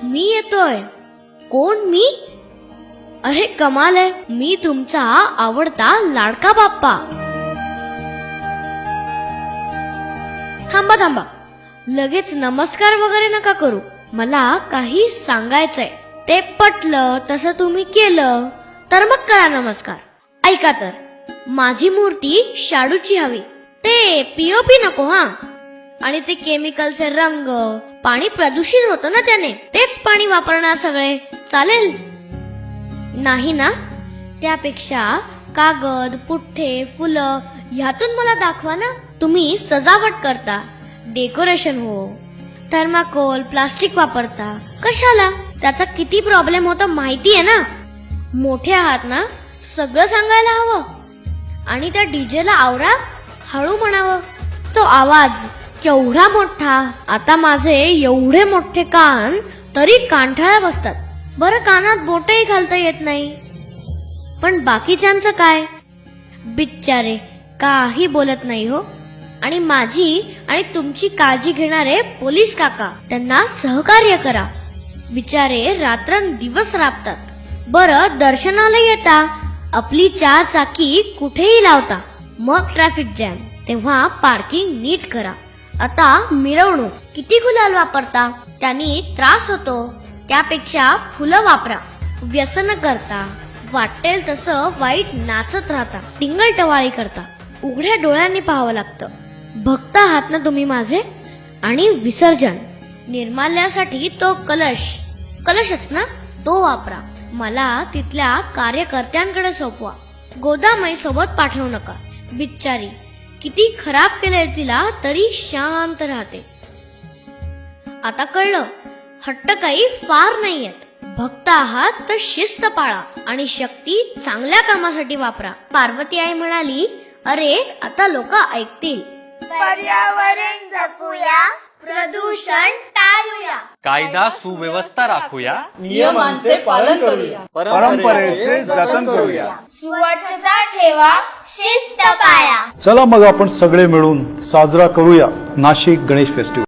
मी येतोय. कोण मी? अरे कमाल आहे, मी तुमचा आवडता लाडका बाप्पा. थांबा थांबा, लगेच नमस्कार वगैरे नका करू. मला काही सांगायचंय. ते पटलं तसं तुम्ही केलं तर मग करा नमस्कार. ऐका तर, माझी मूर्ती शाडूची हवी. ते पीओपी नको हा. आणि ते केमिकलचे रंग, पाणी प्रदूषित होतं ना त्याने. तेच पाणी वापरणार सगळे, चालेल? नाही ना? त्यापेक्षा कागद, पुठ्ठे, फुलं ह्यातून मला दाखवा ना. तुम्ही सजावट करता, डेकोरेशन हो, थर्माकोल, प्लास्टिक वापरता. कशाला? त्याचा किती प्रॉब्लेम होता माहिती आहे ना. मोठे आहात ना, सगळं सांगायला हवं. आणि त्या डीजेला आवरा, हळू म्हणावं. तो आवाज केवढा मोठा. आता माझे एवढे मोठे कान तरी कानठळ्या बसतात. बरं, कानात बोटही घालता येत नाही. पण बाकीच्यांचं काय? बिचारे काही बोलत नाही हो. आणि माझी आणि तुमची काळजी घेणारे पोलीस काका, त्यांना सहकार्य करा. बिचारे रात्रंदिवस राबतात. बरं, दर्शनाला येता, आपली चार चाकी कुठेही लावता, मग ट्रॅफिक जॅम. तेव्हा पार्किंग नीट करा. आता मिरवणूक, किती गुलाल वापरता, त्यांनी त्रास होतो. त्यापेक्षा फुलं वापरा. व्यसन करता, वाटेल तसं वाईट नाचत राहता, टिंगलटवाळी करता. उघड्या डोळ्यांनी पाहावं लागतं. भक्त आहात ना तुम्ही माझे. आणि विसर्जन निर्माल्यासाठी तो कलशच ना, तो वापरा. मला तिथल्या कार्यकर्त्यांकडे सोपवा. गोदामाई सोबत पाठवू नका. बिचारी किती खराब केलंय तिला, तरी शांत राहते. आता कळलं, हट्ट काही फार नाहीयेत. भक्त आहात तर शिस्त पाळा आणि शक्ती चांगल्या कामासाठी वापरा. पार्वती आई म्हणाली, अरे आता लोक ऐकतील. पर्यावरण जपूया, प्रदूषण टाळूया, कायदा सुव्यवस्था राखूया, नियमांचे पालन करूया, परंपरेचे जतन करूया. स्वच्छता ठेवा, शिस्त पाळा. चला मग आपण सगळे मिळून साजरा करूया नाशिक गणेश फेस्टिवल.